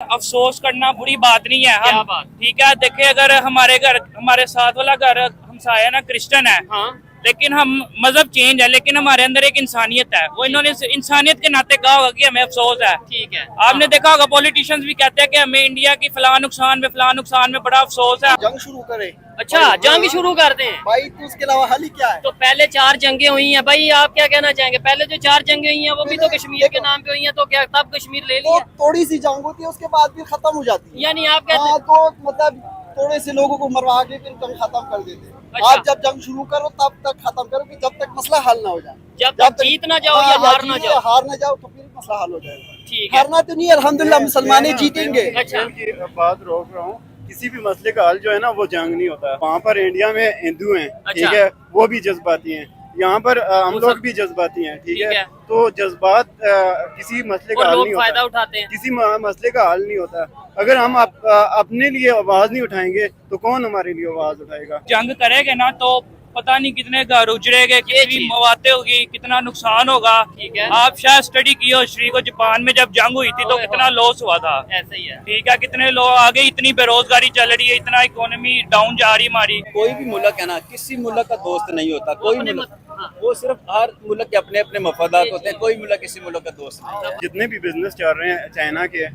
अफसोस करना बुरी बात नहीं है। क्या हम बात? ठीक है, देखिए अगर हमारे घर हमारे साथ वाला घर हमसाया ना क्रिश्चियन है, हाँ लेकिन हम मजहब चेंज है, लेकिन हमारे अंदर एक इंसानियत है। वो इन्होंने इंसानियत के नाते कहा होगा कि हमें अफसोस है। ठीक है। आपने देखा होगा पॉलिटिशियंस भी कहते हैं कि हमें इंडिया की फलां नुकसान में बड़ा अफसोस है। जंग शुरू करे। अच्छा, जंग शुरू कर दें भाई तो उसके अलावा हल ही क्या है? तो पहले 4 जंगें हुई हैं भाई, आप क्या कहना चाहेंगे? पहले जो 4 जंगें हुई हैं वो भी तो कश्मीर के नाम पे हुई हैं, तो क्या तब कश्मीर ले तो लिया? थोड़ी सी जंग होती है, उसके बाद फिर खत्म हो जाती है। यानी आप कहते हाँ, तो मतलब थोड़े से लोगों को मरवा के फिर जंग खत्म कर देते हैं। अच्छा। आप जब जंग शुरू करो तब तक खत्म करो कि जब तक मसला हल ना हो जाए। जब तक जीत ना जाओ हाँ, या हार ना जीत जाओ। हार ना जाओ तो फिर मसला हल हो जाएगा। ठीक है। हारना तो नहीं है, अल्हम्दुलिल्लाह मुसलमान जीतेंगे। अच्छा। की बात रोक रहा हूँ। किसी भी मसले का हल जो है ना वो जंग नहीं होता। वहाँ पर इंडिया में हिंदू हैं, ठीक अच्छा। है, वो भी जज्बाती हैं। यहाँ पर हम वो लोग सब- भी जज्बाती हैं, ठीक ठीक है। है। तो जज्बात किसी मसले का और हल लोग नहीं फायदा होता, उठाते हैं। किसी मसले का हल नहीं होता। अगर हम अपने लिए आवाज नहीं उठाएंगे तो कौन हमारे लिए आवाज उठाएगा? जंग करेंगे ना तो पता नहीं कितने घर उजड़ेंगे, कितनी चीज। मौतें होगी, कितना नुकसान होगा। ठीक है। आप शायद स्टडी किए हो श्री को, जापान में जब जंग हुई थी तो ओए कितना हो। लॉस हुआ था। ऐसे ही है। ठीक है, कितने लोग आगे, इतनी बेरोजगारी चल रही है, इतना इकोनॉमी डाउन जा रही हमारी। कोई भी मुल्क है ना, किसी मुल्क का दोस्त नहीं होता। कोई अपने मुल्क, हाँ। वो सिर्फ हर मुल्क के अपने अपने मफादात होते हैं। कोई मुल्क किसी मुल्क का दोस्त नहीं। जितने भी बिजनेस चल रहे हैं चाइना के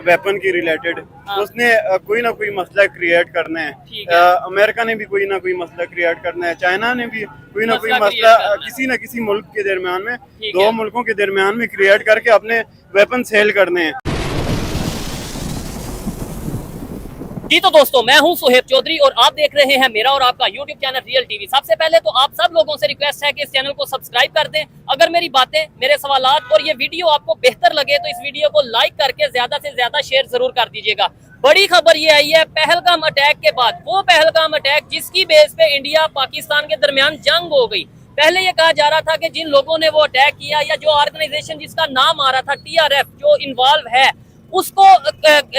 वेपन की रिलेटेड, हाँ। उसने कोई ना कोई मसला क्रिएट करना है। ठीक है। अमेरिका ने भी कोई ना कोई मसला क्रिएट करना है, चाइना ने भी कोई ना कोई मसला मसला create करना है। किसी न किसी मुल्क के दरमियान में, ठीक दो है। मुल्कों के दरमियान में क्रिएट करके अपने वेपन सेल करने हैं। जी तो दोस्तों, मैं हूं सुहेब चौधरी और आप देख रहे हैं मेरा और आपका YouTube चैनल रियल टीवी। सबसे पहले तो आप सब लोगों से रिक्वेस्ट है कि इस चैनल को सब्सक्राइब कर दें। अगर मेरी बातें, मेरे सवालात और ये वीडियो आपको बेहतर लगे तो इस वीडियो को लाइक करके ज्यादा से ज्यादा शेयर जरूर कर दीजिएगा। बड़ी खबर ये आई है पहलगाम अटैक के बाद, वो पहलगाम अटैक जिसकी बेस पे इंडिया पाकिस्तान के दरमियान जंग हो गई। पहले ये कहा जा रहा था कि जिन लोगों ने वो अटैक किया या जो ऑर्गेनाइजेशन जिसका नाम आ रहा था TRF जो इन्वॉल्व है, उसको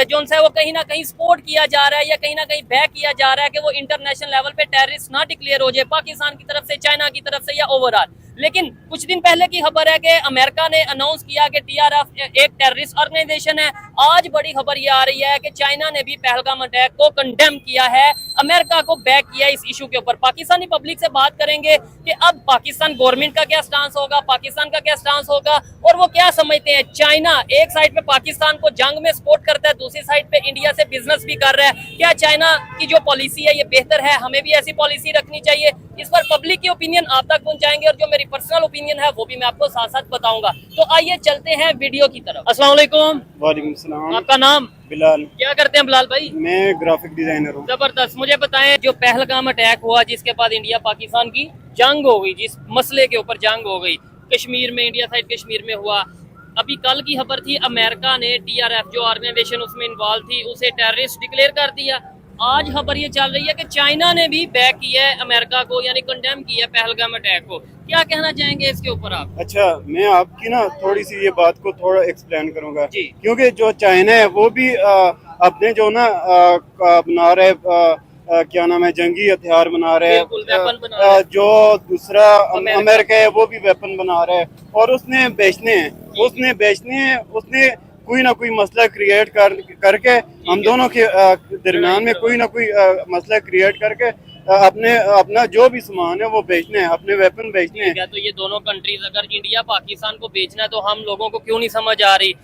जो है वो कहीं ना कहीं सपोर्ट किया जा रहा है या कहीं ना कहीं बैक किया जा रहा है कि वो इंटरनेशनल लेवल पे टेररिस्ट ना डिक्लेयर हो जाए पाकिस्तान की तरफ से, चाइना की तरफ से या ओवरऑल। लेकिन कुछ दिन पहले की खबर है कि अमेरिका ने अनाउंस किया कि TRF एक टेररिस्ट ऑर्गेनाइजेशन है। आज बड़ी खबर ये आ रही है कि चाइना ने भी पहलगाम अटैक को कंडेम किया है, अमेरिका को बैक किया इस इशू के ऊपर। पाकिस्तानी पब्लिक से बात करेंगे कि अब पाकिस्तान गवर्नमेंट का क्या स्टांस होगा, पाकिस्तान का क्या स्टांस होगा और वो क्या समझते हैं। चाइना एक साइड पे पाकिस्तान को जंग में सपोर्ट करता है, दूसरी साइड पे इंडिया से बिजनेस भी कर रहा है। क्या चाइना की जो पॉलिसी है ये बेहतर है, हमें भी ऐसी पॉलिसी रखनी चाहिए? इस पर पब्लिक की ओपिनियन आप तक पहुंचाएंगे और जो मेरी पर्सनल ओपिनियन है वो भी मैं आपको साथ साथ बताऊंगा। तो आइए चलते हैं वीडियो की तरफ। अस्सलाम वालेकुम। वालेकुम सलाम। आपका नाम? बिलाल। क्या करते हैं बिलाल भाई? मैं ग्राफिक डिजाइनर हूँ। जबरदस्त। मुझे बताएं, जो पहलगाम अटैक हुआ जिसके बाद इंडिया पाकिस्तान की जंग हो गई, जिस मसले के ऊपर जंग हो गई कश्मीर में, इंडिया साइड कश्मीर में हुआ। अभी कल की खबर थी अमेरिका ने TRF जो ऑर्गेनाइजेशन उसमें इन्वॉल्व थी उसे टेररिस्ट डिक्लेयर कर दिया। आज खबर ये चल रही है कि चाइना ने भी बैक किया है अमेरिका को, यानी कंडेम किया है पहलगाम अटैक को। क्या कहना चाहेंगे इसके ऊपर आप? अच्छा, मैं आपकी ना थोड़ी सी ये बात को थोड़ा एक्सप्लेन करूंगा जी। क्योंकि जो चाइना है वो भी अपने जो ना बना रहे क्या नाम है, जंगी हथियार बना रहे बिल्कुल, वेपन बना रहे हैं। जो दूसरा अमेरिका। अमेरिका है वो भी वेपन बना रहा है और उसने बेचने हैं, उसने कोई ना कोई मसला क्रिएट करके हम दोनों के दरमियान में कोई ना कोई मसला क्रिएट करके अपना जो भी सामान है वो बेचने हैं, अपने वेपन बेचने हैं। ठीक है, तो ये दोनों कंट्रीज अगर इंडिया पाकिस्तान को बेचना है तो हम लोगों को क्यों नहीं समझ आ रही?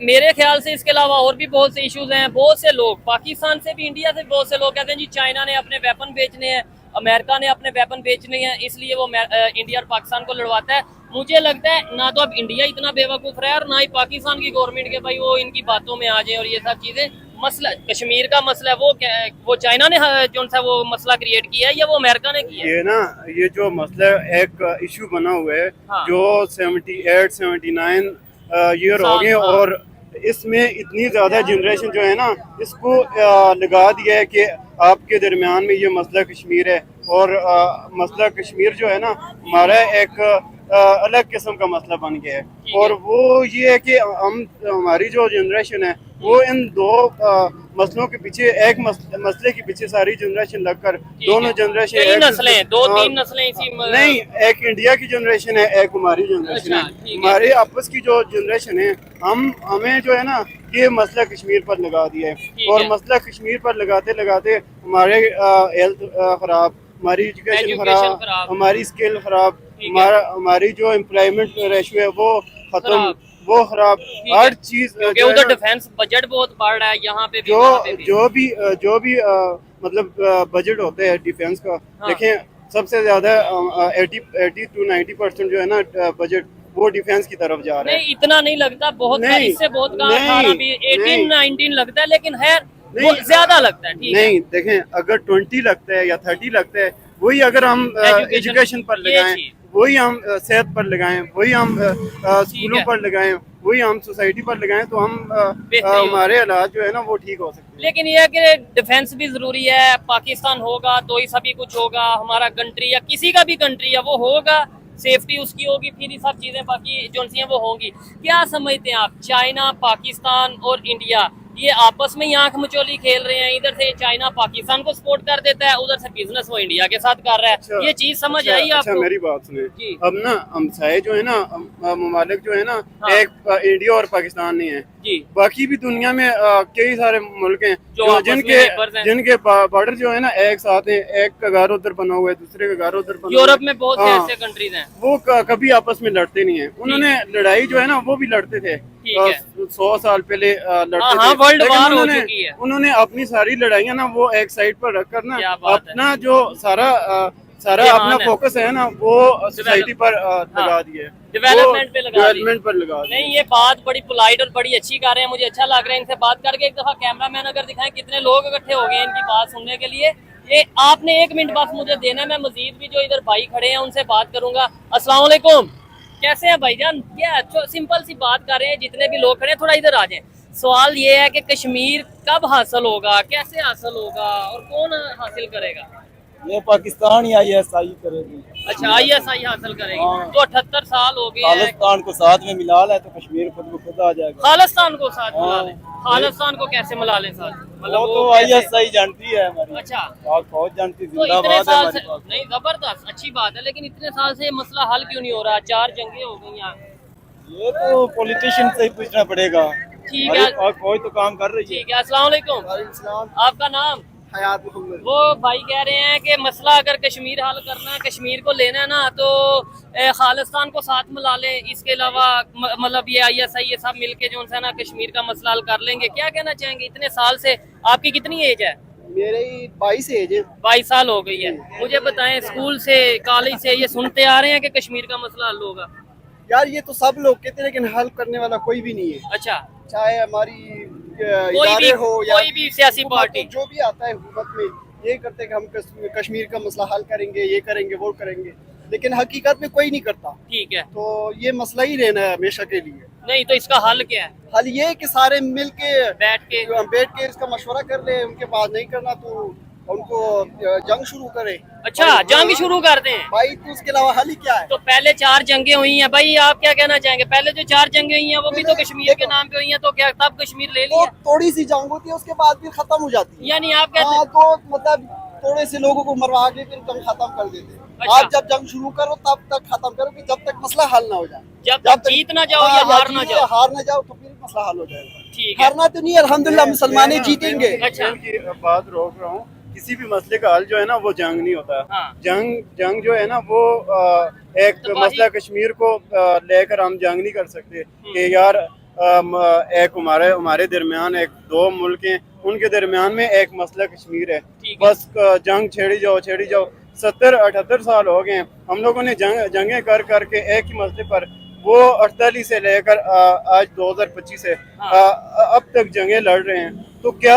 मेरे ख्याल से इसके अलावा और भी बहुत से इश्यूज हैं। बहुत से लोग पाकिस्तान से भी, इंडिया से बहुत से लोग कहते हैं जी चाइना ने अपने वेपन बेचने हैं, अमेरिका ने अपने वेपन बेचने हैं, इसलिए वो इंडिया और पाकिस्तान को लड़वाता है। मुझे लगता है ना तो अब इंडिया इतना बेवकूफ रहा है और ना ही पाकिस्तान की गवर्नमेंट के भाई वो इनकी बातों में आ जाए और ये सब चीजें। मसला कश्मीर का मसला है वो चाइना ने जो सा वो मसला क्रिएट किया है या वो अमेरिका ने किया है? ये ना, ये जो मसला एक इशू बना हुआ है, हाँ। जो 78-79 ईयर हो गए हाँ। और इसमें इतनी ज्यादा जनरेशन जो है ना इसको लगा दिया है कि आपके दरमियान में ये मसला कश्मीर है और मसला कश्मीर जो है ना हमारा एक अलग किस्म का मसला बन गया है। और वो ये है कि हमारी जो जनरेशन है वो इन दो मसलों के पीछे, एक मसले के पीछे सारी जनरेशन लगकर दोनों जनरेशन कई नस्लें, दो तीन नस्लें इसी नहीं, एक इंडिया की जनरेशन है, एक हमारी जनरेशन अच्छा, है। ठीक है। हमारे आपस की जो जनरेशन है, हमें जो है ना ये मसला कश्मीर पर लगा दिया है। ठीक और है। मसला कश्मीर पर लगाते लगाते हमारे हेल्थ खराब, हमारी एजुकेशन एजुकेशन खराब, खराब। हमारी स्किल खराब, ठीक है। हमारी जो एम्प्लॉयमेंट रेशियो है वो खत्म, खराब। वो खराब, ठीक है। हर चीज क्योंकि जो है उधर ना, डिफेंस बजट बहुत बढ़ रहा है, यहाँ पे भी वहाँ पे भी। जो भी मतलब बजट होते हैं डिफेंस का, हाँ। देखें सबसे ज्यादा 80 to 90% जो है ना बजट वो डिफेंस की तरफ जा रहा है। नहीं इतना नहीं लगता, बहुत नहीं, इससे बहुत कम, नहीं, 18 भी 18 नहीं। 19 लगता है, लेकिन है नहीं, वो ज्यादा लगता है। ठीक है। नहीं देखें, अगर 20 लगता है या 30 लगता है, वही अगर हम एजुकेशन पर ये लगाएं, चीज। वही हम सेहत पर लगाएं, वही हम स्कूलों है। पर लगाएं, वही हम सोसाइटी पर लगाएं, तो हम बेहतरी होगी। हमारे हालात जो है ना वो ठीक हो सकते हैं। लेकिन ये है कि डिफेंस भी जरूरी है, पाकिस्तान होगा तो ही सभी कुछ होगा, हमारा कंट्री या किसी का भी कंट्री है वो होगा, सेफ्टी उसकी होगी, फिर ये सब चीजें बाकी जो हैं वो होंगी। क्या समझते हैं आप, चाइना, पाकिस्तान और इंडिया ये आपस में ही आंख मचोली खेल रहे हैं? इधर से चाइना पाकिस्तान को सपोर्ट कर देता है, उधर से बिजनेस वो इंडिया के साथ कर रहा है। अच्छा, ये चीज समझ आई अच्छा, आपको? मेरी बात सुने। जी। अब ना हमसाए जो है ना, ममालिक जो है ना, हाँ। एक इंडिया और पाकिस्तान नहीं है, जी। बाकी भी दुनिया में कई सारे मुल्क हैं जो जो आपस में neighbors हैं। जिनके बॉर्डर जो है ना एक साथ है, एक का घर उधर बना हुआ है, दूसरे का घर उधर बना हुआ है। यूरोप में बहुत से हाँ। ऐसे कंट्रीज हैं। वो कभी आपस में लड़ते नहीं है। उन्होंने लड़ाई जो है ना वो भी लड़ते थे ठीक है। 100 साल पहले लड़ते हाँ, थे। हाँ, वर्ल्ड लेकिन वार हो उन्होंने- चुकी है। उन्होंने अपनी सारी लड़ाइयाँ ना वो एक साइड पर रखकर ना क्या बात है। अपना जो सारा ध्यान अपना है। फोकस है ना वो सोसाइटी पर लगा दिया है, डेवलपमेंट पे लगा दिया। डेवलपमेंट पर लगा दिया। नहीं, ये बात बड़ी पोलाइट और बड़ी अच्छी कर रहे हैं, मुझे अच्छा लग रहा है इनसे बात करके। एक दफा कैमरामैन अगर दिखाएं कितने लोग इकट्ठे हो गए हैं इनकी बात सुनने के लिए। ये आपने 1 मिनट बस मुझे देना है, मैं मजीद भी जो इधर भाई खड़े हैं उनसे बात करूंगा। अस्सलाम वालेकुम, कैसे हैं भाईजान? क्या सिंपल सी बात कर रहे हैं, जितने भी लोग खड़े हैं थोड़ा इधर आ जाएं। सवाल ये है कि कश्मीर कब हासिल होगा, कैसे हासिल होगा और कौन हासिल करेगा? ये पाकिस्तान ही ISI करेगी। अच्छा, ISI हासिल करेगी। हाँ। तो 78 साल हो गए हैं। खालिस्तान को साथ में मिला ले तो कश्मीर खुद ब खुद आ जाएगा। खालिस्तान को साथ मिला हाँ। लें। खालिस्तान को कैसे मिला लें साथ? वो तो कैसे? ISI जानती है हमारी। अच्छा, पाक फौज जानती, तो इतने जिंदाबाद है साल हमारे से पास। नहीं, जबरदस्त अच्छी बात है, लेकिन इतने साल से ये मसला हल क्यों नहीं हो रहा? 4 जंगें हो गई हैं। ये तो पॉलिटिशियन से ही पूछना पड़ेगा। ठीक हमारी है। पाक फौज तो काम कर रही है। ठीक है, अस्सलाम वालेकुम, आपका नाम? हयात मोहम्मद। वो भाई कह रहे हैं कि मसला अगर कश्मीर हल करना है, कश्मीर को लेना है ना, तो खालिस्तान को साथ मिला ले। इसके अलावा मतलब ये ISI ये सब मिलके जो है ना कश्मीर का मसला हल कर लेंगे। क्या कहना चाहेंगे? इतने साल से आपकी कितनी एज है? मेरे 22 एज है। 22 साल हो गई है। मुझे बताएं, स्कूल से कॉलेज से ये सुनते आ रहे हैं कि कश्मीर का मसला हल होगा? यार ये तो सब लोग कहते हैं, लेकिन हल करने वाला कोई भी नहीं है। अच्छा, चाहे हमारी कोई इदारे भी हो या कोई भी सियासी हुकूमत पार्टी। हो, जो भी आता है हुकूमत में ये करते हैं कि हम कश्मीर का मसला हल करेंगे, ये करेंगे, वो करेंगे, लेकिन हकीकत में कोई नहीं करता। ठीक है, तो ये मसला ही रहना है हमेशा के लिए। नहीं तो इसका हल क्या है? हल ये है कि सारे मिल के बैठ के इसका मशवरा कर ले। उनके पास नहीं करना तो उनको जंग शुरू करे। अच्छा, जंग शुरू कर दें। भाई तो उसके अलावा हल ही क्या है? तो पहले 4 जंगें हुई हैं भाई, आप क्या कहना चाहेंगे? पहले जो 4 जंगें हुई हैं वो भी तो कश्मीर के नाम पे हुई हैं, तो क्या तब कश्मीर ले तो लिया? थोड़ी सी जंग होती है, उसके बाद फिर खत्म हो जाती है। यानी आप कहते हाँ, तो मतलब थोड़े से लोगों को मरवा के फिर जंग खत्म कर देते हैं। अच्छा। आप जब जंग शुरू करो तब तक खत्म करो कि जब तक मसला हल ना हो जाए। जब तक जीत ना जाओ या हार ना जाओ। हार ना जाओ तो फिर मसला हल हो जाएगा। ठीक है। हारना तो नहीं, अल्हम्दुलिल्लाह मुसलमान जीतेंगे। अच्छा। की बात रोक रहा हूँ, किसी भी मसले का हल जो है ना वो जंग नहीं होता। हाँ। जंग जो है ना वो एक तो मसला कश्मीर को लेकर हम जंग नहीं कर सकते कि यार एक हमारे दरमियान एक 2 मुल्क हैं, उनके दरमियान में एक मसला कश्मीर है, ठीक है। बस जंग छेड़ी जाओ। 70-78 साल हो गए हैं हम लोगों ने जंगें कर करके एक ही मसले पर, वो 48 से लेकर आज 2025 है, अब तक जंगें लड़ रहे हैं। तो क्या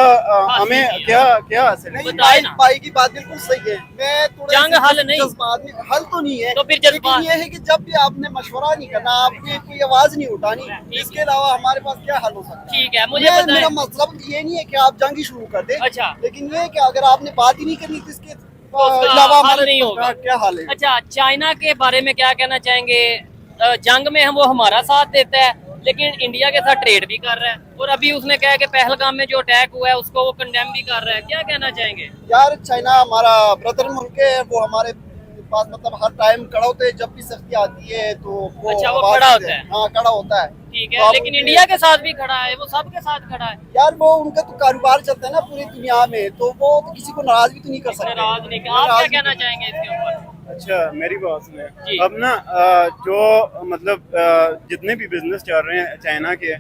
हमें क्या हासिल है? नहीं, बताए ना। भाई की बात बिल्कुल सही है। मैं थोड़ा जंग हल नहीं। जज्बात में हल तो नहीं है, तो फिर जज्बात- लेकिन ये है कि जब भी आपने मशवरा नहीं करना, आपने कोई आवाज नहीं उठानी, इसके अलावा हमारे पास क्या हल हो सकता है? ठीक है, मुझे मेरा बताएं। मतलब ये नहीं है कि आप जंग ही शुरू कर दें। अच्छा। लेकिन ये है कि अगर आपने बात ही नहीं करनी तो इसके उसका अलावा हल हमारे नहीं होगा। क्या हाल है? अच्छा, चाइना के बारे में क्या कहना चाहेंगे? जंग में हम वो हमारा साथ देता है, लेकिन इंडिया के साथ ट्रेड भी कर रहा है, और अभी उसने कहा कि पहलगाम में जो अटैक हुआ है उसको वो कंडेम भी कर रहा है। क्या कहना चाहेंगे? यार चाइना हमारा ब्रदर मुल्क है, वो हमारे पास मतलब हर टाइम खड़ा होते हैं, जब भी सख्ती आती है तो वो अच्छा, वो आवाज खड़ा देते होता हैं। है। हाँ, खड़ा होता है। ठीक तो है, आप लेकिन उनके- इंडिया के साथ भी खड़ा है, वो सबके साथ खड़ा है। यार वो उनका तो कारोबार चलता है ना पूरी दुनिया में, तो वो तो किसी को नाराज भी तो नहीं कर सकते। नाराज नहीं, आप क्या कहना चाहेंगे इसके ऊपर? अच्छा, मेरी बात जी। सुने। अब ना जो मतलब जितने भी बिजनेस चल रहे हैं चाइना के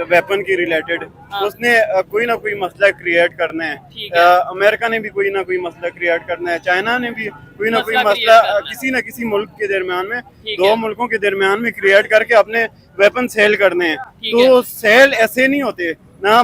वेपन के रिलेटेड, हाँ। उसने कोई ना कोई मसला क्रिएट करना है। ठीक है। अमेरिका ने भी कोई ना कोई मसला क्रिएट करना है, चाइना ने भी कोई ना कोई मसला मसला create करना है। किसी न किसी मुल्क के दरमियान में, ठीक दो है। मुल्कों के दरमियान में क्रिएट करके अपने वेपन सेल करने हैं। ठीक तो सेल ऐसे नहीं होते ना,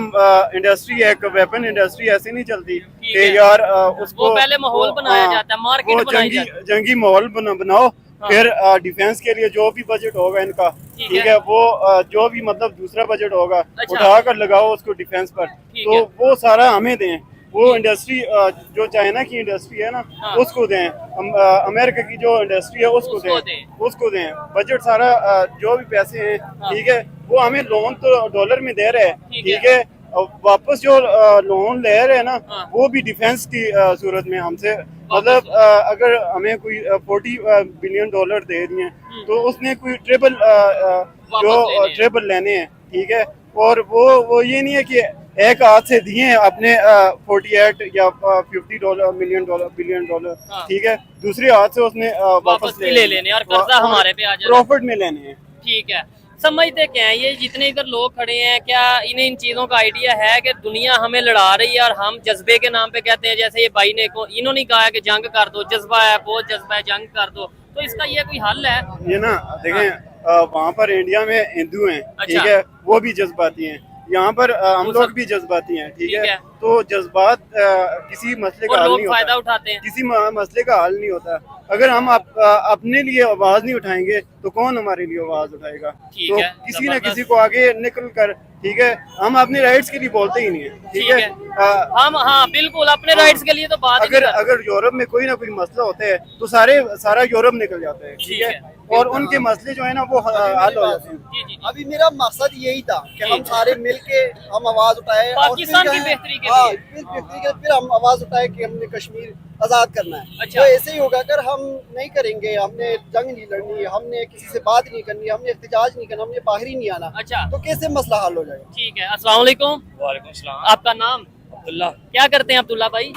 इंडस्ट्री एक वेपन इंडस्ट्री ऐसे नहीं चलती ठीक कि है। यार उसको वो पहले माहौल बनाया हाँ, जाता है, मार्केट वो बनाई जंगी जाती है। जंगी माहौल बनाओ, हाँ। फिर डिफेंस के लिए जो भी बजट होगा इनका, ठीक ठीक है। है, वो जो भी मतलब दूसरा बजट होगा अच्छा। उठा कर लगाओ उसको डिफेंस पर, ठीक तो है। वो सारा हमें दें। वो इंडस्ट्री जो चाइना की इंडस्ट्री है ना, हाँ। उसको दें। अमेरिका की जो इंडस्ट्री है उसको उसको दें, उसको दें बजट सारा। जो भी पैसे हैं, हाँ। ठीक है, वो हमें लोन तो डॉलर में दे रहे हैं, ठीक ठीक है, और वापस जो लोन ले रहे हैं ना, हाँ। वो भी डिफेंस की सूरत में हमसे, मतलब अगर हमें कोई 40 बिलियन डॉलर दे दिए तो उसने कोई ट्रिपल जो वापस लेने हैं। ट्रिपल लेने हैं, ठीक है। और वो ये नहीं है कि एक हाथ से दिए हैं अपने 48 या 50 डॉलर बिलियन डॉलर, हाँ। ठीक है, दूसरे हाथ से उसने वापस भी ले लेने और कर्जा हमारे पे आ जाए। प्रॉफिट में लेने हैं। ठीक है, समझते क्या है ये जितने इधर लोग खड़े हैं, क्या इन्हें इन चीजों का आइडिया है कि दुनिया हमें लड़ा रही है और हम जज्बे के नाम पे कहते हैं, जैसे ये भाई ने इन्होंने कहा है कि जंग कर दो, जज्बा है, बहुत जज्बा है, जंग कर दो, तो इसका ये कोई हल है? ये ना देखें, वहाँ पर इंडिया में हिंदू हैं, ठीक अच्छा। है, वो भी जज्बाती हैं। यहाँ पर हम वो लोग सब- भी जज्बाती हैं, ठीक ठीक है। है। तो जज्बात किसी मसले का और हल लोग नहीं फायदा होता, उठाते हैं। किसी मसले का हल नहीं होता। अगर हम अपने लिए आवाज नहीं उठाएंगे तो कौन हमारे लिए आवाज उठाएगा? ठीक तो है, किसी न जबरदस्त। किसी को आगे निकल कर, ठीक है, हम अपने राइट्स के लिए बोलते ही नहीं है, ठीक ठीक है। है। हम हाँ बिल्कुल अपने राइट्स के लिए तो बात ही नहीं अगर करते। अगर यूरोप में कोई ना कोई मसला होता है तो सारा यूरोप निकल जाता है, ठीक ठीक है। है, और उनके मसले जो है ना वो हल हो जाते हैं। जी जी जी। अभी मेरा मकसद यही था कि हम सारे मिलके हम आवाज उठाए और पाकिस्तान फिर की जो है- बेहतरी के हाँ, लिए। फिर बेहतरी के लिए फिर हम आवाज उठाए कि हमने कश्मीर आजाद करना है। अच्छा। तो ऐसे ही होगा, अगर हम नहीं करेंगे, हमने जंग नहीं लड़नी, हमने किसी से बात नहीं करनी, हमने एहतजाज नहीं करना, हमने बाहर ही नहीं आना, अच्छा, तो कैसे मसला हल हो जाएगा? ठीक है। अस्सलाम वालेकुम। वालेकुम सलाम। आपका नाम? अब्दुल्ला। क्या करते हैं अब्दुल्ला भाई?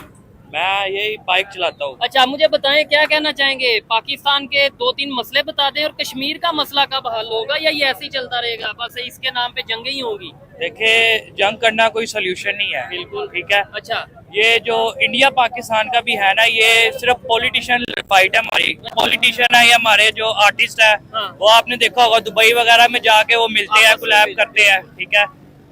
मैं यही बाइक चलाता हूँ। अच्छा, मुझे बताएं क्या कहना चाहेंगे? पाकिस्तान के 2-3 मसले बता दें, और कश्मीर का मसला कब हल होगा, या ये ऐसे ही चलता रहेगा, बस इसके नाम पे जंगें ही होगी? देखिए, जंग करना कोई सोल्यूशन नहीं है, बिल्कुल। ठीक है। अच्छा, ये जो इंडिया पाकिस्तान का भी है ना, ये सिर्फ पॉलिटिशियन फाइट है हमारी। पॉलिटिशियन है, ये हमारे जो आर्टिस्ट है, हाँ। वो आपने देखा होगा दुबई वगैरह में जाके वो मिलते हैं, आपस में कोलैब मिलते करते हैं, ठीक है।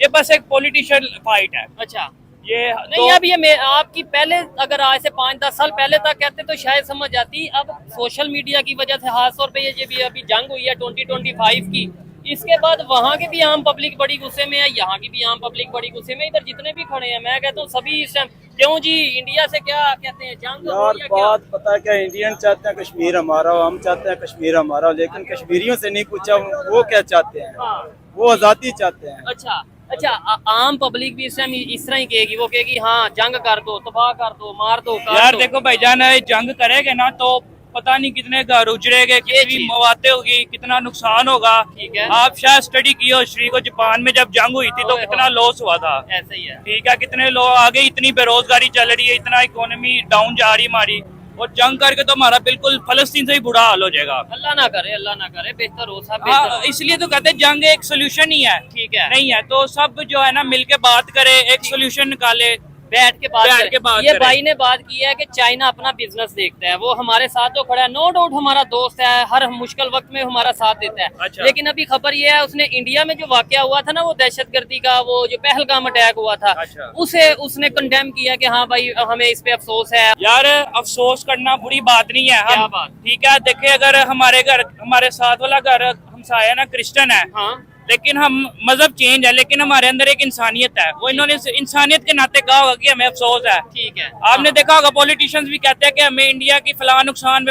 ये बस एक पॉलिटिशियन फाइट है। अच्छा। ये नहीं, अब ये आपकी पहले अगर आज से 5-10 साल पहले तक कहते तो शायद समझ जाती। अब सोशल मीडिया की वजह से, खास तौर पे ये भी अभी जंग हुई है 2025 की, इसके बाद वहाँ के भी आम पब्लिक बड़ी गुस्से में है, यहाँ की भी आम पब्लिक बड़ी गुस्से में। इधर जितने भी खड़े हैं, मैं कहता हूँ सभी इस टाइम, क्यों जी इंडिया से क्या कहते हैं, जंग हो यार या क्या? बात पता है क्या, इंडियन चाहते हैं कश्मीर हमारा हो, हम चाहते हैं कश्मीर हमारा हो, लेकिन कश्मीरियों से नहीं पूछा वो क्या चाहते हैं। हाँ। वो आज़ादी चाहते हैं। अच्छा अच्छा, आम पब्लिक भी इस टाइम इस तरह ही कहेगी, वो कहेगी हाँ जंग कर दो, तबाह कर दो, मार दो, काट यार दो। देखो भाईजान, जंग करेंगे ना तो पता नहीं कितने घर उजड़ेंगे, कितनी चीज़। मौतें होगी, कितना नुकसान होगा। ठीक है। आप शायद स्टडी किए हो श्री को, जापान में जब जंग हुई थी तो ओए कितना होए। लॉस हुआ था, ऐसे ही है। ठीक है। कितने लोग आगे, इतनी बेरोजगारी चल रही है, इतना इकोनॉमी डाउन जा रही हमारी, और जंग करके तो हमारा बिल्कुल फलस्तीन से ही बुरा हाल हो जाएगा। अल्लाह ना करे, अल्लाह ना करे, बेहतर हो सब हाँ, बेहतर हो। इसलिए तो कहते हैं जंग एक सोल्यूशन ही है, ठीक है। नहीं है तो सब जो है ना मिलके बात करे, एक सोल्यूशन निकाले। बैठ के बात बैठ करें। के बात ये करें। भाई ने बात की है कि चाइना अपना बिजनेस देखता है, वो हमारे साथ तो खड़ा है, नो डाउट हमारा दोस्त है, हर मुश्किल वक्त में हमारा साथ देता है। अच्छा। लेकिन अभी खबर ये है, उसने इंडिया में जो वाकया हुआ था ना, वो दहशतगर्दी का, वो जो पहलगाम अटैक हुआ था, अच्छा। उसे उसने कंडेम किया कि हाँ भाई हमें इस पे अफसोस है। यार अफसोस करना बुरी बात नहीं है। क्या हम बात? ठीक है, देखिए अगर हमारे घर, हमारे साथ वाला घर हमसाया ना क्रिश्चियन है, हाँ लेकिन हम मजहब चेंज है, लेकिन हमारे अंदर एक इंसानियत है। वो इन्होंने इंसानियत के नाते कहा होगा कि हमें अफसोस है। ठीक है। आपने देखा होगा पॉलिटिशियंस भी कहते हैं कि हमें इंडिया की फलां नुकसान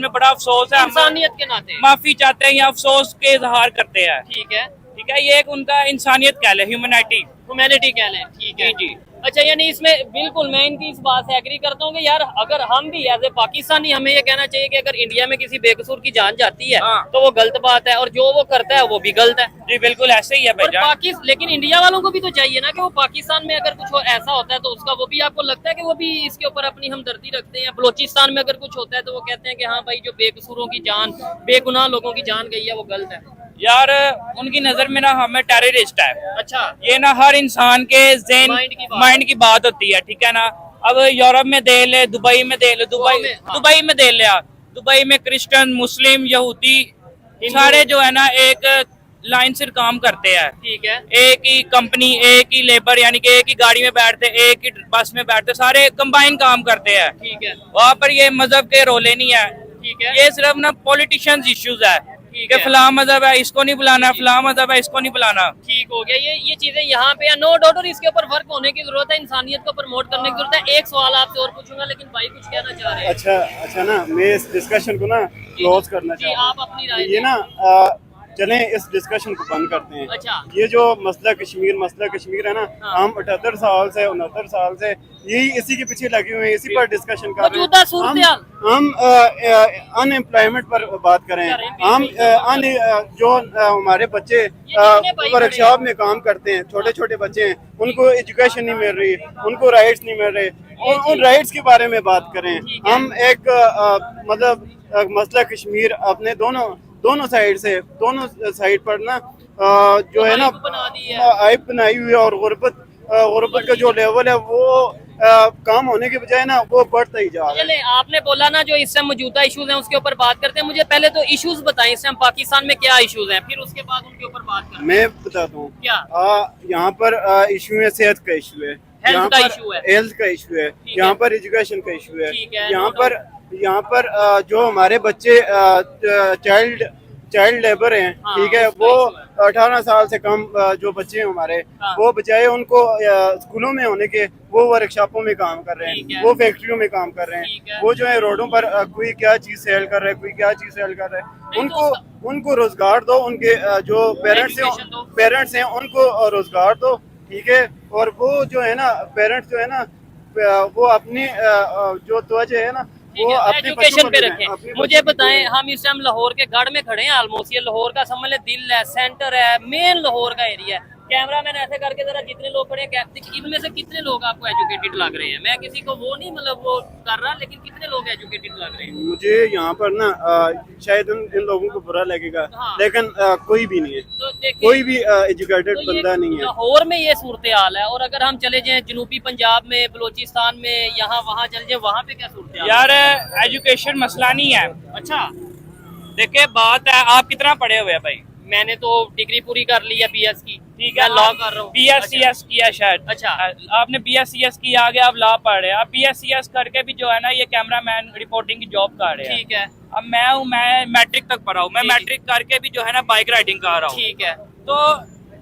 में बड़ा अफसोस है, हम इंसानियत के नाते। माफी चाहते हैं या अफसोस के इजहार करते हैं, ठीक है, ठीक है। ये एक उनका इंसानियत कह ले, ह्यूमैनिटी। ह्यूमैनिटी कह लें। ठीक है जी जी। अच्छा, यानी इसमें बिल्कुल मैं इनकी इस बात से एग्री करता हूँ कि यार अगर हम भी एज ए पाकिस्तानी हमें ये कहना चाहिए कि अगर इंडिया में किसी बेकसूर की जान जाती है हाँ। तो वो गलत बात है, और जो वो करता है वो भी गलत है। जी बिल्कुल ऐसे ही है और भाईजान। लेकिन इंडिया वालों को भी तो चाहिए ना कि वो पाकिस्तान में अगर कुछ ऐसा होता है तो उसका वो भी आपको लगता है कि वो भी इसके ऊपर अपनी हमदर्दी रखते हैं। बलोचिस्तान में अगर कुछ होता है तो वो कहते हैं कि हाँ भाई, जो बेकसूरों की जान, बेगुनाह लोगों की जान गई है वो गलत है। यार उनकी नजर में ना हमें टेररिस्ट है। अच्छा, ये ना हर इंसान के ज़हन माइंड की बात होती है, ठीक है ना। अब यूरोप में दे ले, दुबई में दे ले, दुबई में दे ले, दुबई में क्रिश्चियन, मुस्लिम, यहूदी सारे जो है ना एक लाइन से काम करते हैं। ठीक है, एक ही कंपनी, एक ही लेबर, यानी कि एक ही गाड़ी में बैठते, एक ही बस में बैठते, सारे कंबाइन काम करते हैं। ठीक है, वहाँ पर ये मजहब के रोले नहीं है। ठीक है, ये सिर्फ ना पॉलिटिशियंस इश्यूज है ठीक कि है। फलां मजहब है इसको नहीं बुलाना, फलां मजहब है इसको नहीं बुलाना। ठीक हो गया। ये चीजें यहाँ पे नो डाउट, और इसके ऊपर वर्क होने की जरूरत है, इंसानियत को प्रमोट करने की जरूरत है। एक सवाल आपसे और पूछूंगा, लेकिन भाई कुछ कहना चाह रहे हैं। अच्छा ना, मैं इस डिस्कशन को ना क्लोज करना जी, चाहता आप अपनी राय हूँ। ये दें। ना चलें इस डिस्कशन को बंद करते हैं। अच्छा। ये जो मसला कश्मीर है ना, हाँ। हम 78 साल से 69 साल से यही इसी के पीछे लगे हुए हैं, इसी पर डिस्कशन कर रहे मौजूदा हैं। सूरत-ए-हाल। हम अनएम्प्लॉयमेंट पर बात करें। हम जो हमारे बच्चे कितने भाई वर्कशॉप में काम करते हैं, छोटे छोटे बच्चे हैं, उनको एजुकेशन नहीं मिल रही, उनको राइट्स नहीं मिल रहे। उन राइट्स के बारे में बात करें। हम एक मतलब मसला कश्मीर अपने दोनों साइड पर ना जो है ना बना दी है। आइब बनाई हुई है, और गुर्बत का जो लेवल है वो काम होने के बजाय ना वो बढ़ता ही जा रहा है। चले, आपने बोला ना जो इस टाइम मौजूदा इश्यूज हैं उसके ऊपर बात करते हैं। मुझे पहले तो इश्यूज बताएं, इस टाइम पाकिस्तान में क्या इश्यूज हैं, फिर उसके बाद उनके ऊपर बात करते हैं। मैं बताता हूँ। क्या? यहाँ पर इशू है, सेहत का इशू है, हेल्थ का इशू है, हेल्थ का इशू है, ठीक यहाँ है। पर एजुकेशन का इशू है, ठीक है, यहाँ पर जो हमारे बच्चे चाइल्ड लेबर हैं, हाँ, ठीक है, उसका वो issue है। 18 साल से कम जो बच्चे हैं हमारे, हाँ। वो बजाय उनको स्कूलों में होने के वो वर्कशॉपों में काम कर रहे ठीक हैं, है। वो फैक्ट्रियों में काम कर रहे ठीक हैं। है। वो जो है रोडों पर कोई क्या चीज सेल कर रहा है, कोई क्या चीज सेल कर रहा है। नहीं, तो उनको रोजगार दो, उनके जो Education दो। पेरेंट्स हैं उनको रोजगार दो, ठीक है। और वो जो है ना पेरेंट्स जो है ना वो अपनी जो तवज्जो है ना वो अपने बच्चों एजुकेशन पे पर रखें। अपने मुझे बच्चों पर बताएं, हम इस टाइम लाहौर के गढ़ में खड़े हैं ऑलमोस्ट। ये लाहौर का समझ ले दिल है, सेंटर है, मेन लाहौर का एरिया है। कैमरा मैन ऐसे करके जरा जितने लोग खड़े हैं, इनमें से कितने लोग आपको एजुकेटेड लग रहे हैं? मैं किसी को वो नहीं मतलब वो कर रहा, लेकिन कितने लोग एजुकेटेड लग रहे हैं? मुझे यहाँ पर ना शायद इन लोगों को बुरा लगेगा, हाँ। लेकिन कोई भी नहीं है, तो देखिए, कोई भी एजुकेटेड तो ये बंदा नहीं है। लाहौर में ये सूरत हाल है, और अगर हम चले जाएं जनूबी पंजाब में, बलोचिस्तान में, यहाँ वहाँ चले जाएं, वहाँ पे क्या सूरत हाल है? यार एजुकेशन मसला नहीं है। अच्छा, देखिए बात है, आप कितना पढ़े हुए हैं भाई? मैंने तो डिग्री पूरी कर ली है BS की। ठीक है, लॉ कर रहा हूँ। BScs किया शायद। अच्छा। आपने BScs किया, आगे आप लॉ पढ़ रहे हैं। आप BScs करके भी जो है ना ये कैमरामैन रिपोर्टिंग की जॉब कर रहे हैं। ठीक है, अब मैं मैट्रिक तक पढ़ा हूँ, मैं जी, मैट्रिक करके भी जो है ना बाइक राइडिंग कर रहा हूँ। ठीक है। तो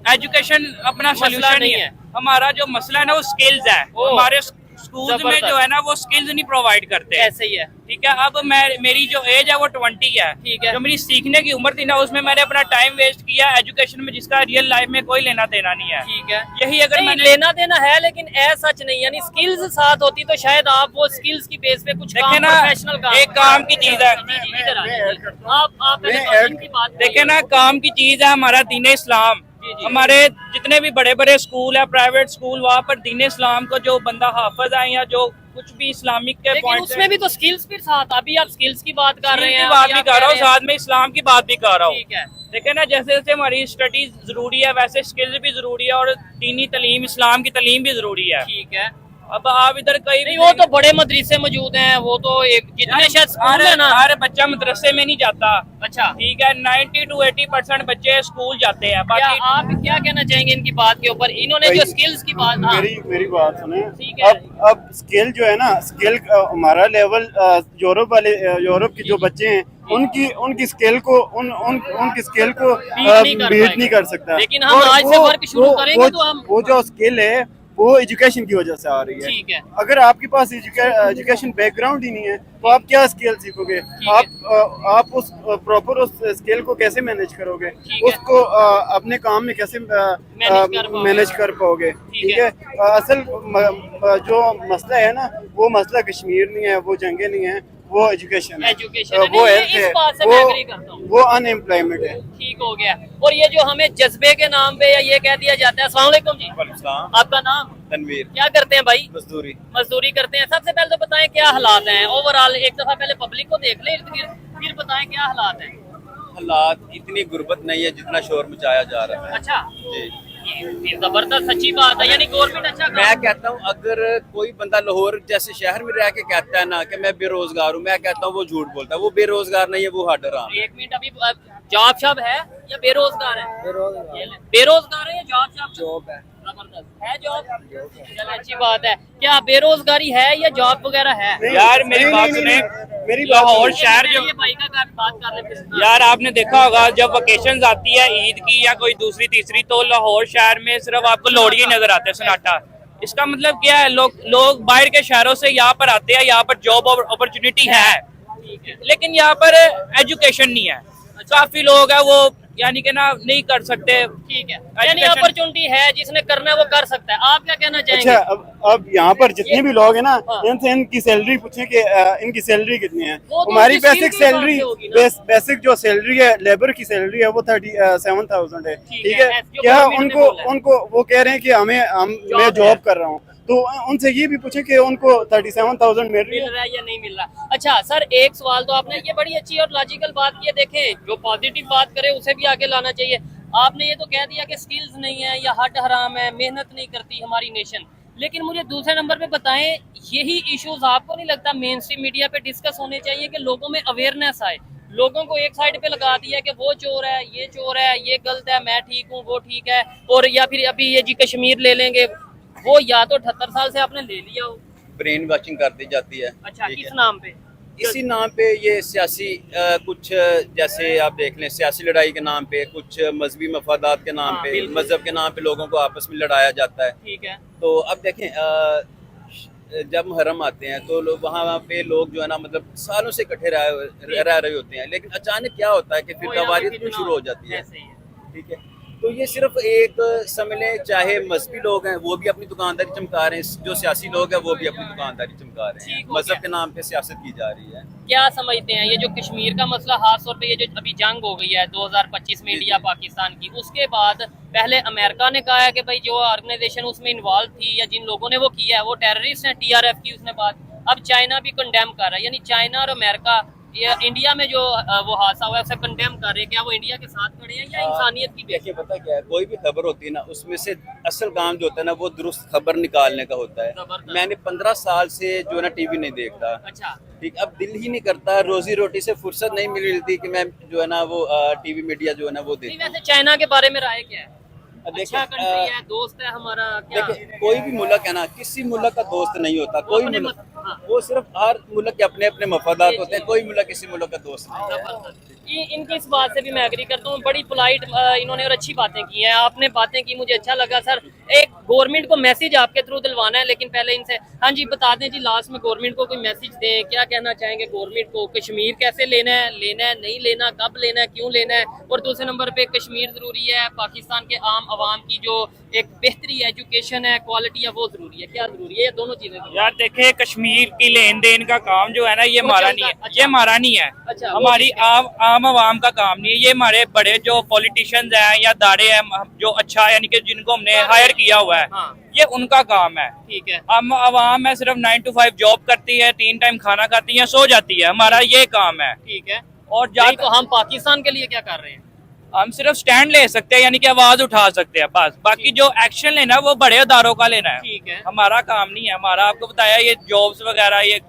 एजुकेशन अपना मसला सोल्यूशन नहीं नहीं है। है। हमारा जो मसला है ना वो स्किल्स है। ओ, हमारे स्कूल में जबरदस्त। जो है ना वो स्किल्स नहीं प्रोवाइड करते। ऐसे ही है। ठीक है, अब मेरी जो एज है वो 20 है। ठीक है। जो मेरी सीखने की उम्र थी ना उसमें मैंने अपना टाइम वेस्ट किया एजुकेशन में, जिसका रियल लाइफ में कोई लेना देना नहीं है। ठीक है, यही अगर नहीं, मैंने लेना देना है, लेकिन ऐसा सच नहीं। यानी स्किल्स साथ होती तो शायद आप वो स्किल्स की बेस पे कुछ देखे काम, ना, प्रोफेशनल काम, एक काम की चीज है। जी, जी, इधर आ मैं जाइए। ऐड करता हूँ। आप पहले मैं कानून ऐड- की बात देखे ना, काम की चीज है हमारा दीन इस्लाम। जी, जी। हमारे जितने भी बड़े बड़े स्कूल है, प्राइवेट स्कूल, वहाँ पर दीन इस्लाम को जो बंदा हाफिज है या जो कुछ भी इस्लामिक के लेकिन पॉइंट उसमें भी तो स्किल्स फिर साथ, अभी आप स्किल्स की बात कर रहे हैं, बात अभी भी आप कर कह रहा हूँ, रहे हैं- साथ में इस्लाम की बात भी कर रहा हूँ। ठीक है, देखे ना, जैसे जैसे हमारी स्टडीज जरूरी है वैसे स्किल्स भी जरूरी है, और दीनी तालीम, इस्लाम की तालीम भी जरूरी है। ठीक है। अब आप इधर कहीं नहीं, वो तो बड़े मदरसे मौजूद हैं, वो तो एक जितने शायद स्कूल है ना। हर बच्चा मदरसे में नहीं जाता। अच्छा, ठीक है, 90 to 80% बच्चे स्कूल जाते हैं। क्या बाकी आप क्या कहना चाहेंगे इनकी बात के ऊपर? इन्होंने जो स्किल्स की बात, हाँ, मेरी बात सुने। ठीक है। अब स्किल जो है ना, स्किल हमारा लेवल यूरोप के जो बच्चे हैं उनकी स्किल को उनकी स्किल को नहीं कर बीट पाएगा। नहीं कर सकता। लेकिन हम और आज से वर्क शुरू करेंगे तो हम वो जो स्किल है वो एजुकेशन की वजह से आ रही है। ठीक है। अगर आपके पास एजुकेशन बैकग्राउंड ही नहीं है तो आप क्या स्किल सीखोगे? आप उस प्रॉपर उस स्किल को कैसे मैनेज करोगे? ठीक है। उसको अपने काम में कैसे मैनेज कर पाओगे? ठीक है। असल जो मसला है ना, वो मसला कश्मीर नहीं है, वो जंगे नहीं है, वो एजुकेशन है, एजुकेशन है। वो नहीं, हेल्थ इस है, बात से मैं एग्री करता हूँ। वो अनएम्प्लॉयमेंट है। ठीक हो गया। और ये जो हमें जज्बे के नाम पे या ये कह दिया जाता है, अस्सलाम वालेकुम जी, वालेकुम आपका नाम? तनवीर। क्या करते हैं भाई? मजदूरी। मजदूरी करते हैं। सबसे पहले तो बताएं क्या हालात हैं ओवरऑल, एक दफा पहले पब्लिक को देख ले इर्द गिर्द, फिर बताएं क्या हालात हैं। हालात इतनी गुर्बत नहीं है जितना शोर मचाया जा रहा है। अच्छा, जी। ये जबरदस्त अच्छी बात है, यानी गवर्नमेंट अच्छा काम। मैं कहता हूँ अगर कोई बंदा लाहौर जैसे शहर में रह के कहता है ना कि मैं बेरोजगार हूँ, मैं कहता हूँ वो झूठ बोलता है। वो बेरोजगार नहीं है, वो हराम है। एक मिनट, अभी जॉब शॉब है या बेरोजगार है? बेरोजगार है या जॉब है? जबरदस्त है जॉब। चलो अच्छी बात है। क्या बेरोजगारी है या जॉब वगैरह है? यार मेरी बात सुने, मेरी लाहौर शहर जो ये भाई का बात कर ले फिर। यार आपने देखा होगा जब वेकेशन आती है ईद की या कोई दूसरी तीसरी, तो लाहौर शहर में सिर्फ आपको लोहड़ी नजर आते हैं, सन्नाटा। इसका मतलब क्या है? लोग बाहर के शहरों से यहाँ पर आते हैं, यहाँ पर जॉब अपॉर्चुनिटी है, लेकिन यहाँ पर एजुकेशन नहीं है। काफी लोग है वो यानी कि ना नहीं कर सकते। ठीक है, यानी अपॉर्चुनिटी है, जिसने करना है वो कर सकता है। आप क्या कहना चाहेंगे? अच्छा, अब यहाँ पर जितने भी लोग हैं ना, हाँ। इनसे इनकी सैलरी पूछें कि इनकी सैलरी कितनी है। वो तो हमारी उनकी बेसिक skill के सैलरी, हिसाब से होगी ना। बेसिक जो सैलरी है, लेबर की सैलरी है, वो 37,000 है। ठीक ठीक है, है। जो क्या government ने बोला है। उनको वो कह रहे हैं कि मैं है। जॉब कर रहा हूँ, तो उनसे ये भी पूछे कि उनको 37,000 मिल रही मिल है। रहा है या नहीं मिल रहा। अच्छा सर, एक सवाल तो आपने ये बड़ी अच्छी और लॉजिकल बात की है। देखें, जो पॉजिटिव बात करे उसे भी आगे लाना चाहिए। आपने ये तो कह दिया कि स्किल्स नहीं है या हट हराम है, मेहनत नहीं करती हमारी नेशन, लेकिन मुझे दूसरे नंबर पे बताएं, यही इश्यूज आपको नहीं लगता मेन स्ट्रीम मीडिया पे डिस्कस होने चाहिए कि लोगों में अवेयरनेस आए? लोगों को एक साइड पे लगा दिया कि वो चोर है, ये चोर है, ये गलत है, मैं ठीक हूँ, वो ठीक है। और या फिर अभी ये जी कश्मीर ले लेंगे, वो या तो 78 साल से आपने ले लिया हो। ब्रेन वॉशिंग कर दी जाती है। अच्छा, ठीक किस है। नाम पे? इसी नाम पे ये सियासी कुछ जैसे आप देख लें, सियासी लड़ाई के नाम पे, कुछ मजहबी मफादात के नाम हाँ, पे, बिल्कुल। मजहब के नाम पे लोगों को आपस में लड़ाया जाता है। ठीक है। तो अब देखें जब मुहर्रम आते हैं तो लोग वहाँ पे लोग जो है ना, मतलब सालों से इकट्ठे रह रहे होते हैं, लेकिन अचानक क्या होता है कि फिर वो यहाँ पे तवारीत फितना शुरू हो जाती है। ऐसे ही है। ठीक है। तो ये सिर्फ एक समझ लें, चाहे मजहबी लोग हैं वो भी अपनी दुकानदारी चमका रहे हैं, जो सियासी लोग हैं वो भी अपनी दुकानदारी चमका रहे हैं। ठीक हो मजहब गया। के नाम पे सियासत की जा रही है। क्या समझते हैं ये जो कश्मीर का मसला, खास तौर पे ये जो अभी जंग हो गई है 2025 में इंडिया पाकिस्तान की, उसके बाद पहले अमेरिका ने कहा है कि भाई जो ऑर्गेनाइजेशन उसमें इन्वॉल्व थी या जिन लोगों ने वो किया है वो टेररिस्ट हैं, TRF की उसने बात। अब चाइना भी कंडेम कर रहा है, यानी चाइना और अमेरिका या इंडिया में जो वो हादसा हुआ है उसे कंडेम कर रहे हैं। क्या वो इंडिया के साथ खड़े हैं या इंसानियत की देखिए, पता क्या है, कोई भी खबर होती है ना, उसमें से असल काम जो होता है ना वो दुरुस्त खबर निकालने का होता है। जबरदस्त। मैंने 15 साल से जो है ना टीवी नहीं देखता। अच्छा, ठीक, अब दिल ही नहीं करता, रोजी रोटी से फुर्सत नहीं मिलती कि मैं जो है ना वो टीवी मीडिया जो है ना वो नहीं देखूं। वैसे चाइना के बारे में राय क्या है? देखिए, अच्छा कंट्री है, दोस्त है हमारा, क्या? देखिए, कोई भी मुल्क है ना, किसी मुल्क का दोस्त नहीं होता। कोई अपने मुल्क, हाँ। वो सिर्फ हर मुल्क के अपने अपने मफादात होते हैं। कोई मुल्क किसी मुल्क का दोस्त नहीं। जबरदस्त। इनकी इस बात से भी मैं एग्री करता हूँ, बड़ी पोलाइट इन्होंने और अच्छी बातें की हैं। आपने बातें की, मुझे अच्छा लगा। सर, एक गवर्नमेंट को मैसेज आपके थ्रू दिलवाना है, लेकिन पहले इनसे हाँ जी बता दें जी, लास्ट में गवर्नमेंट को कोई मैसेज दें, क्या कहना चाहेंगे गवर्नमेंट को? कश्मीर कैसे लेना है, नहीं लेना, कब लेना है, क्यों लेना है? और दूसरे नंबर पे कश्मीर जरूरी है, पाकिस्तान के आम आवाम की जो एक बेहतरी एजुकेशन है, क्वालिटी है, वो जरूरी है। क्या जरूरी है? ये दोनों चीजें जरूरी है। यार देखे, कश्मीर की लेन देन का काम जो है ना, ये वो हमारा चलता नहीं है। है। अच्छा। ये हमारा नहीं है। अच्छा, वो हमारी ठीक है। आम आवाम का काम नहीं है। ये हमारे बड़े जो पॉलिटिशियंस हैं या दाड़े हैं जो अच्छा यानी कि जिनको हमने हायर किया हुआ है, हाँ। ये उनका काम है। ठीक है। हम आवाम है सिर्फ 9 to 5 जॉब करती है, 3 टाइम खाना खाती है, सो जाती है। हमारा ये काम है। ठीक है। और नहीं तो हम पाकिस्तान के लिए क्या कर रहे हैं? हम सिर्फ स्टैंड ले सकते हैं, यानी कि आवाज उठा सकते हैं बस। बाकी जो एक्शन लेना है वो बड़े अदारों का लेना है। ठीक है। हमारा काम नहीं है। हमारा आपको बताया ये जॉब्स वगैरह, ये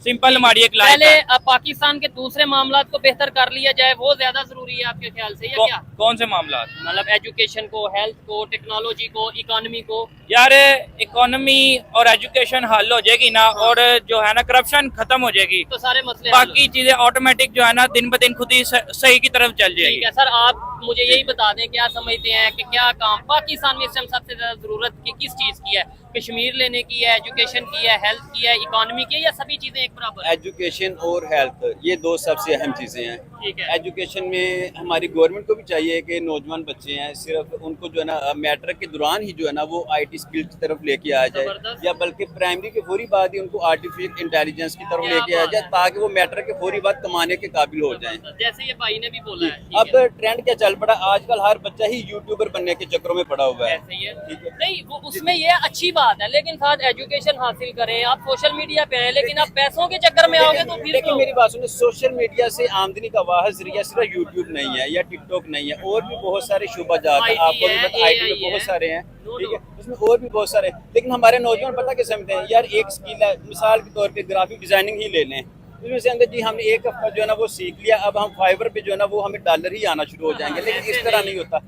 सिंपल हमारी एक लाइफ पहले है। पाकिस्तान के दूसरे मामलात को बेहतर कर लिया जाए, वो ज्यादा जरूरी है आपके ख्याल से, या क्या? कौन से मामला? मतलब एजुकेशन को, हेल्थ को, टेक्नोलॉजी को, इकोनॉमी को? यार इकोनॉमी और एजुकेशन हल हो जाएगी ना, और जो है ना करप्शन खत्म हो जाएगी, तो सारे मसले हल हो बाकी चीजें ऑटोमेटिक जो है ना दिन ब दिन खुद ही सही की तरफ चल ठीक जाएगी। है। सर, आप मुझे यही बता दें, क्या समझते हैं कि क्या काम पाकिस्तान में इस टाइम सबसे ज्यादा जरूरत की किस चीज की है? कश्मीर लेने की है, एजुकेशन की है, हेल्थ की है, इकोनॉमी की है, या सभी चीजें एक बराबर है? एजुकेशन और हेल्थ ये दो सबसे अहम चीज़ें हैं। ठीक है। एजुकेशन में हमारी गवर्नमेंट को भी चाहिए कि नौजवान बच्चे हैं सिर्फ उनको जो है ना मैट्रिक के दौरान ही जो है ना वो आईटी स्किल की तरफ लेके आ जाए, जबरदस्त। या बल्कि प्राइमरी के फौरी बाद ही उनको आर्टिफिशियल इंटेलिजेंस की तरफ क्या लेके आ बात जाए, है। ताकि वो मैट्रिक के फौरी बाद कमाने के काबिल हो जाएं। जैसे ये भाई ने भी बोला है, ठीक अब है। ट्रेंड क्या चल पड़ा, आजकल हर बच्चा ही यूट्यूबर बनने के चक्करों में पड़ा हुआ है। ऐसे ही है। ठीक है। नहीं वो उसमें ये अच्छी बात है, लेकिन साथ एजुकेशन हासिल करें, आप सोशल मीडिया पे हैं, लेकिन आप पैसों के चक्कर में आओगे तो फिर लेकिन तो मेरी बात सुनिए, सोशल मीडिया से आमदनी का वाहिद जरिया सिर्फ यूट्यूब नहीं है या टिकटॉक नहीं है, और भी बहुत सारे शुबा जात हैं। IT आपको भी है, पता IT AI में बहुत है। सारे हैं, No, ठीक no। है, उसमें और भी बहुत सारे हैं। लेकिन हमारे नौजवान पता क्या समझते हैं, यार एक स्किल है, मिसाल के तौर पे ग्राफिक डिजाइनिंग ही ले लें, उसमें से अंदर जी हमने एक हफ्ता जो है ना वो सीख लिया, अब हम फाइवर पे जो है ना वो हमें डॉलर ही आना शुरू हो जाएंगे, लेकिन ऐसे इस तरह नहीं। नहीं होता।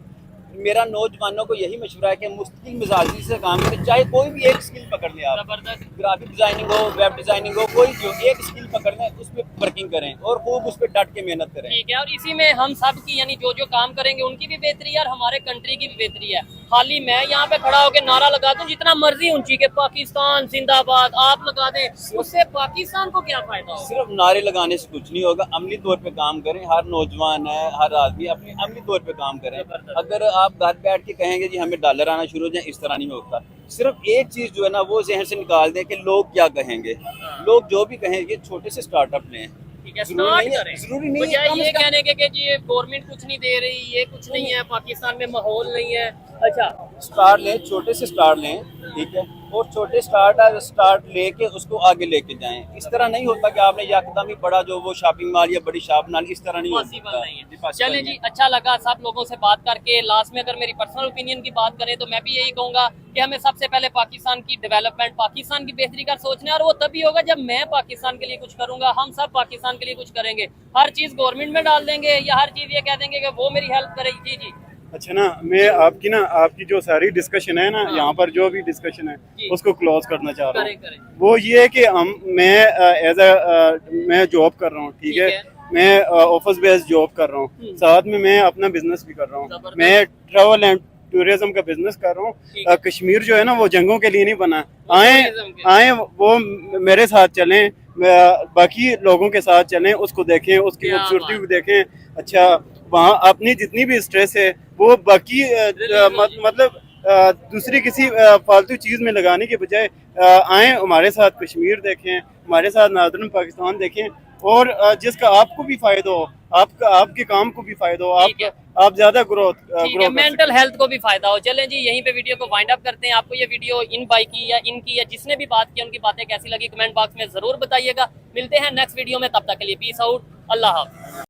मेरा नौजवानों को यही मशवरा है कि मुस्तकिल मिजाजी से काम करें, चाहे कोई भी एक स्किल पकड़ लें आप, जबरदस्त। ग्राफिक डिजाइनिंग हो, वेब डिजाइनिंग हो, कोई भी हो, एक स्किल पकड़ लें, उस पर वर्किंग करें और खूब उस पर डट के मेहनत करें। ठीक है, और इसी में हम सब की यानी जो जो काम करेंगे उनकी भी बेहतरी है और हमारे कंट्री की भी बेहतरी है। खाली मैं यहाँ पे खड़ा होकर नारा लगा दूं जितना मर्जी ऊंची के पाकिस्तान जिंदाबाद आप लगा दें, उससे पाकिस्तान को क्या फायदा होगा? सिर्फ नारे लगाने से कुछ नहीं होगा, अमली तौर पे काम करें। हर नौजवान है, हर आदमी अपने अमली तौर पे काम करें। अगर आप घर बैठ के कहेंगे जी हमें डॉलर आना शुरू हो जाए, इस तरह नहीं होता। सिर्फ एक चीज जो है ना वो जहन से निकाल दें कि लोग क्या कहेंगे, लोग जो भी कहेंगे छोटे से स्टार्टअप लें। ठीक है, जरूरी स्टार्ट नहीं है- करें। जरूरी नहीं है बजाय कम ये से कम- कहने के कि जी गवर्नमेंट कुछ नहीं दे रही, ये कुछ नहीं है, पाकिस्तान में माहौल नहीं है। अच्छा, स्टार्ट लें, छोटे से स्टार्ट लें, ठीक है, और छोटे स्टार्ट लेके उसको आगे लेके जाएं। इस तरह नहीं होता कि आपने यकदम ही बड़ा जो वो शॉपिंग मॉल या बड़ी शॉप बना ली, इस तरह नहीं पॉसिबल होता। नहीं जी, है। possible चलें नहीं जी, है। अच्छा लगा सब लोगों से बात करके। लास्ट में अगर मेरी पर्सनल ओपिनियन की बात करें तो मैं भी यही कहूंगा कि हमें सबसे पहले पाकिस्तान की डेवलपमेंट, पाकिस्तान की बेहतरी का सोचना है, और वो तभी होगा जब मैं पाकिस्तान के लिए कुछ करूंगा, हम सब पाकिस्तान के लिए कुछ करेंगे। हर चीज गवर्नमेंट में डाल देंगे या हर चीज ये कह देंगे कि वो मेरी हेल्प करेगी। जी जी अच्छा ना, मैं आपकी जो सारी डिस्कशन है ना, हाँ। यहाँ पर जो भी डिस्कशन है जी। उसको क्लोज करना चाह रहा करें हूँ। करें। वो ये है कि मैं जॉब कर रहा हूँ, ठीक ठीक है, है। मैं ऑफिस बेस्ड जॉब कर रहा हूँ, साथ में मैं अपना बिजनेस भी कर रहा हूँ। जबरदस्त। मैं ट्रैवल एंड टूरिज्म का बिजनेस कर रहा ठीक हूँ। कश्मीर जो है ना वो जंगों के लिए नहीं बना, वो tourism के लिए। आए वो मेरे साथ चलें, बाकी लोगों के साथ चलें, उसको देखें, उसकी क्या खूबसूरती बात। को देखें। अच्छा, वहाँ अपनी जितनी भी स्ट्रेस है वो बाकी मतलब दूसरी किसी फालतू चीज़ में लगाने के बजाय आए हमारे साथ कश्मीर देखें, हमारे साथ नादरन पाकिस्तान देखें, और जिसका आपको भी फायदा हो, आपके काम को भी फायदा हो, ठीक है। आप ज्यादा ग्रोथ ठीक है, मेंटल हेल्थ को भी फायदा हो। चलें जी, यहीं पे वीडियो को वाइंड अप करते हैं। आपको ये वीडियो इन भाई की या इनकी या जिसने भी बात की उनकी बातें कैसी लगी कमेंट बॉक्स में जरूर बताइएगा। मिलते हैं नेक्स्ट वीडियो में, तब तक के लिए पीस आउट, अल्लाह हाफ़िज़।